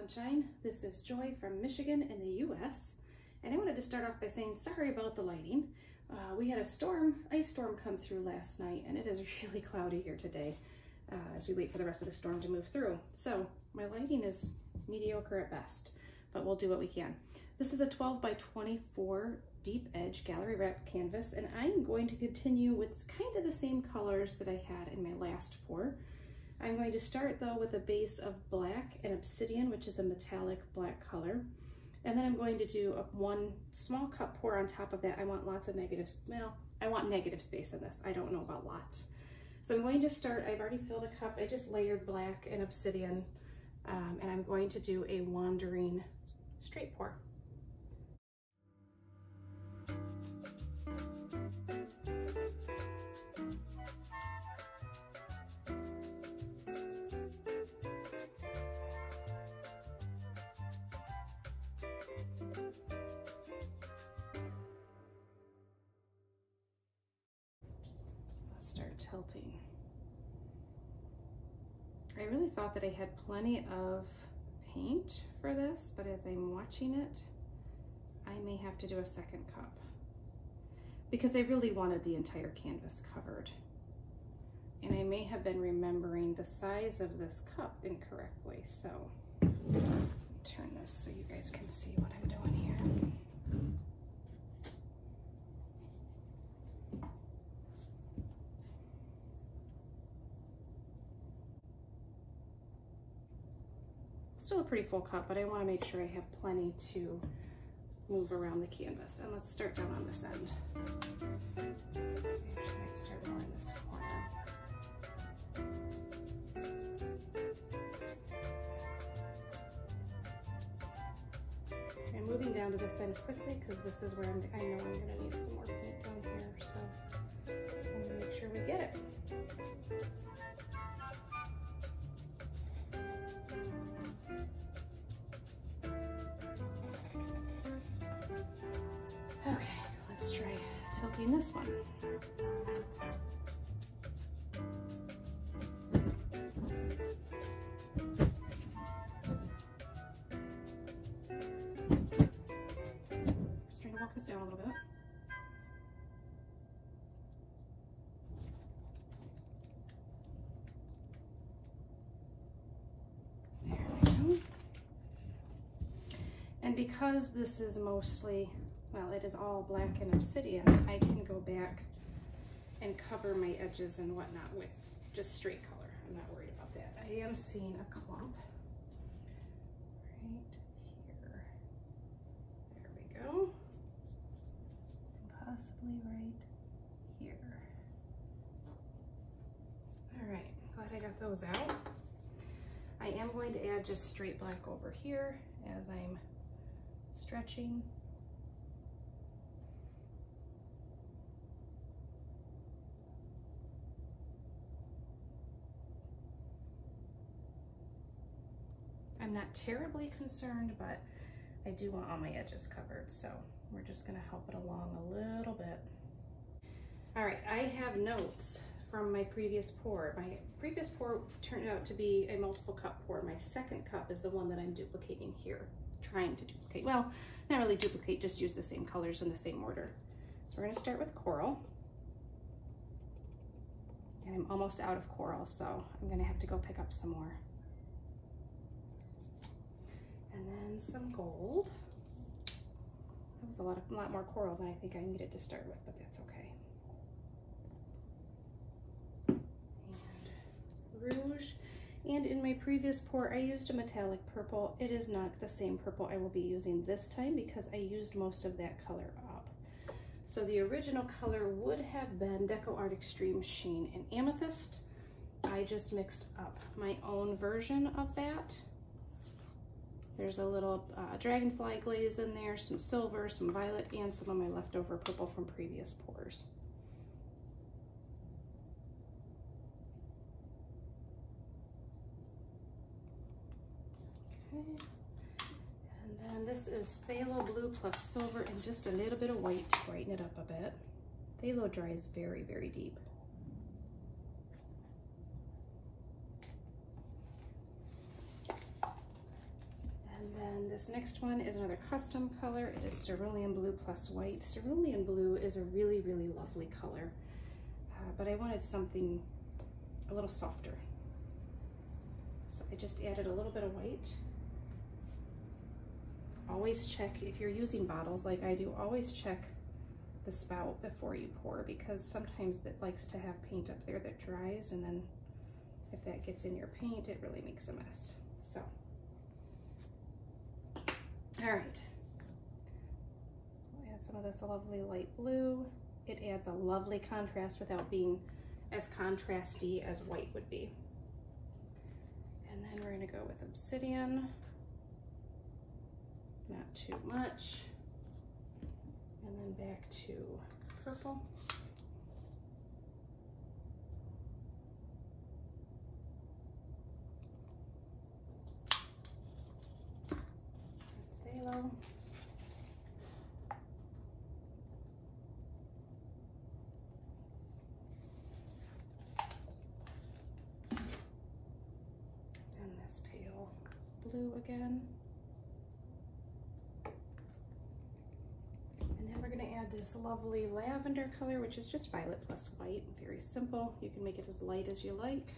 Sunshine. This is Joy from Michigan in the US, and I wanted to start off by saying sorry about the lighting. We had a ice storm come through last night, and it is really cloudy here today as we wait for the rest of the storm to move through. So my lighting is mediocre at best, but we'll do what we can. This is a 12 by 24 deep edge gallery wrap canvas, and I'm going to continue with kind of the same colors that I had in my last pour. I'm going to start though with a base of black and obsidian, which is a metallic black color. And then I'm going to do one small cup pour on top of that. I want lots of I want negative space in this. I don't know about lots. So I'm going to start, I've already filled a cup. I just layered black and obsidian, and I'm going to do a wandering straight pour. Start tilting. I really thought that I had plenty of paint for this, but as I'm watching it, I may have to do a second cup because I really wanted the entire canvas covered. And I may have been remembering the size of this cup incorrectly. So let me turn this so you guys can see what I'm doing here. Still a pretty full cup, but I want to make sure I have plenty to move around the canvas. And let's start down on this end. Actually, I might start more in this corner. I'm moving down to this end quickly because this is where I know I'm going to need some more paint down here. So I'm going to make sure we get it. Okay, let's try tilting this one. Just trying to walk this down a little bit. There we go. And because this is mostly, well, it is all black and obsidian, I can go back and cover my edges and whatnot with just straight color. I'm not worried about that. I am seeing a clump right here. There we go. Possibly right here. All right, glad I got those out. I am going to add just straight black over here as I'm stretching. I'm not terribly concerned, but I do want all my edges covered, so we're just gonna help it along a little bit. All right, I have notes from my previous pour. My previous pour turned out to be a multiple cup pour. My second cup is the one that I'm duplicating here, trying to duplicate. Well, not really duplicate, just use the same colors in the same order. So we're gonna start with coral. And I'm almost out of coral, so I'm gonna have to go pick up some more. And then some gold. That was a lot more coral than I think I needed to start with, but that's okay. And rouge. And in my previous pour, I used a metallic purple. It is not the same purple I will be using this time because I used most of that color up. So the original color would have been Deco Art Extreme Sheen and Amethyst. I just mixed up my own version of that. There's a little dragonfly glaze in there, some silver, some violet, and some of my leftover purple from previous pours. Okay. And then this is Phthalo Blue plus silver and just a little bit of white to brighten it up a bit. Phthalo dries very, very deep. then this next one is another custom color. It is cerulean blue plus white. Cerulean blue is a really, really lovely color, but I wanted something a little softer. So I just added a little bit of white. Always check, if you're using bottles like I do, always check the spout before you pour, because sometimes it likes to have paint up there that dries, and then if that gets in your paint, it really makes a mess. So, all right. So I'll add some of this lovely light blue. It adds a lovely contrast without being as contrasty as white would be. And then we're gonna go with obsidian. Not too much. And then back to purple. Phthalo. And this pale blue again. This lovely lavender color, which is just violet plus white. Very simple. You can make it as light as you like.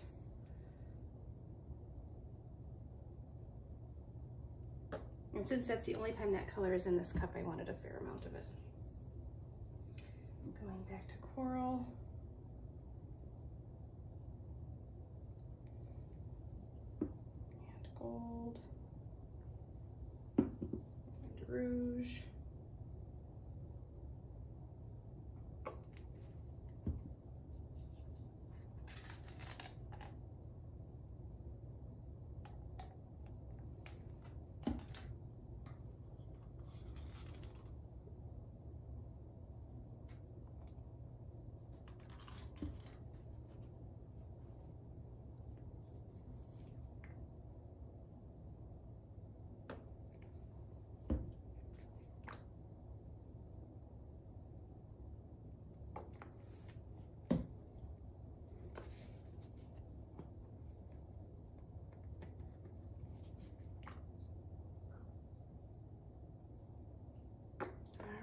And since that's the only time that color is in this cup, I wanted a fair amount of it. Going back to coral. And gold. And rouge.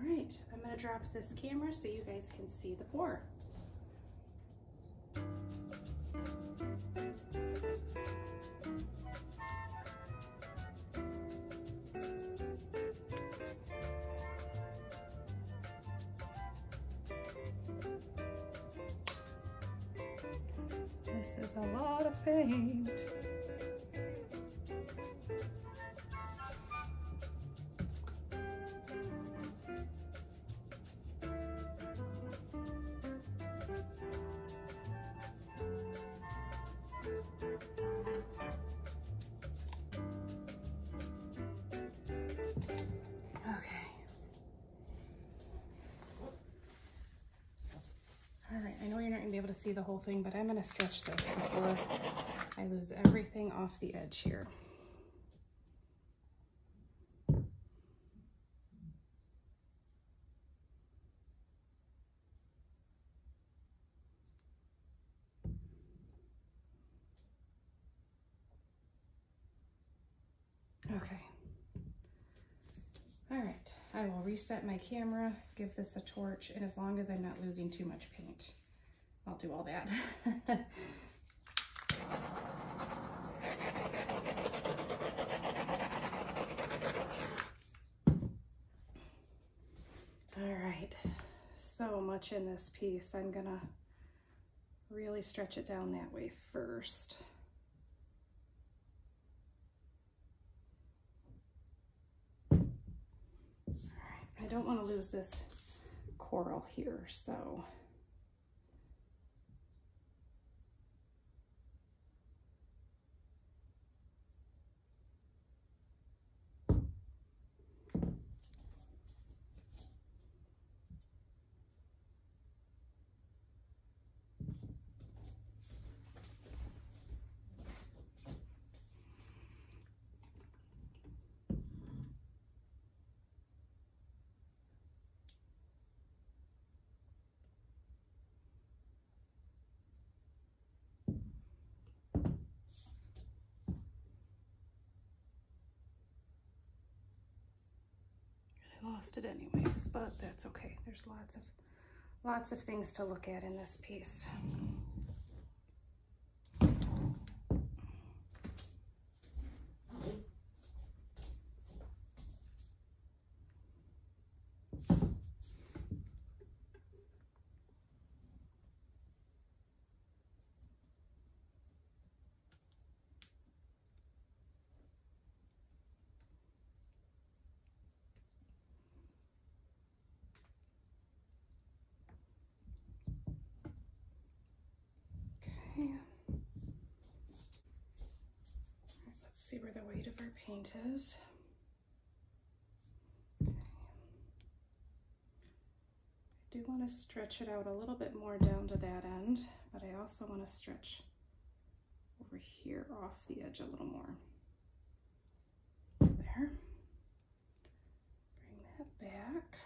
All right, I'm gonna drop this camera so you guys can see the pour. This is a lot of paint. I know you're not gonna be able to see the whole thing, but I'm gonna stretch this before I lose everything off the edge here. Okay. All right, I will reset my camera, give this a torch, and as long as I'm not losing too much paint, I'll do all that. All right, so much in this piece. I'm gonna really stretch it down that way first. All right, I don't want to lose this coral here, so lost it anyways, but that's okay. There's lots of things to look at in this piece. Okay. Let's see where the weight of our paint is. Okay. I do want to stretch it out a little bit more down to that end, but I also want to stretch over here off the edge a little more. There. Bring that back.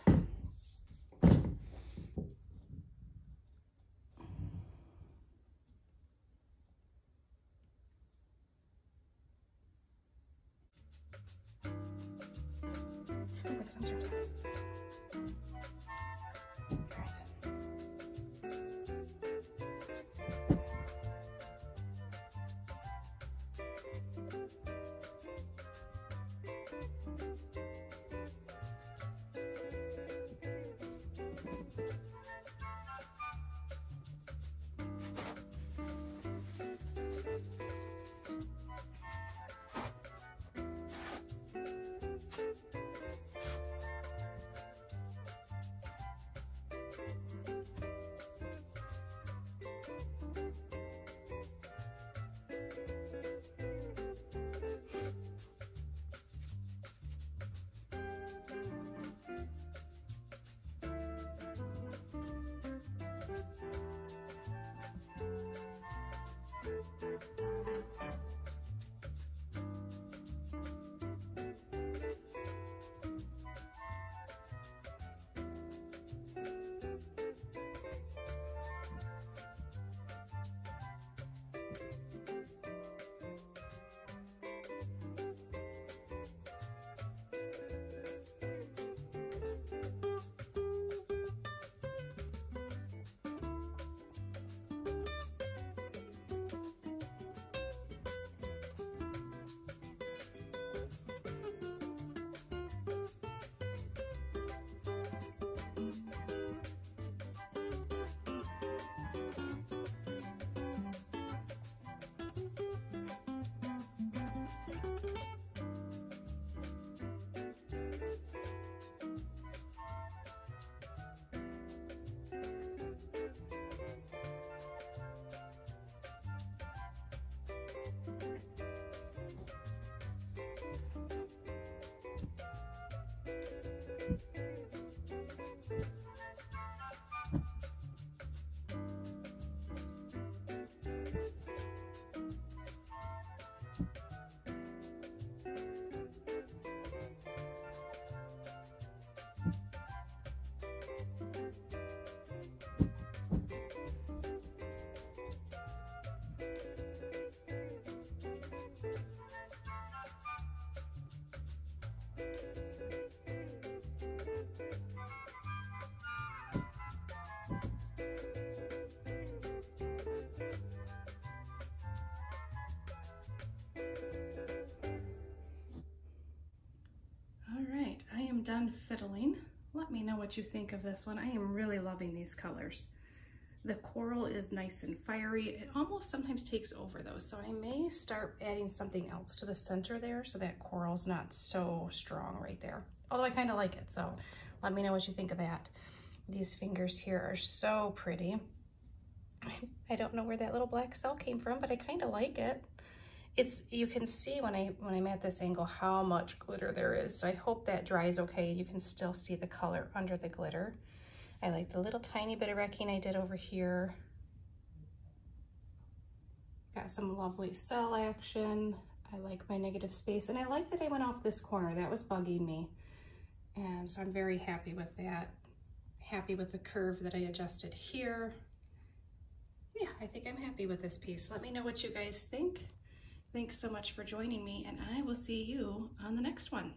am done fiddling. Let me know what you think of this one. I am really loving these colors. The coral is nice and fiery. It almost sometimes takes over though, so I may start adding something else to the center there so that coral's not so strong right there. Although I kind of like it, so let me know what you think of that. These fingers here are so pretty. I don't know where that little black cell came from, but I kind of like it. You can see when I'm at this angle how much glitter there is. So I hope that dries okay. You can still see the color under the glitter. I like the little tiny bit of wrecking I did over here. Got some lovely cell action. I like my negative space, and I like that I went off this corner. That was bugging me. And so I'm very happy with that. Happy with the curve that I adjusted here. Yeah, I think I'm happy with this piece. Let me know what you guys think. Thanks so much for joining me, and I will see you on the next one.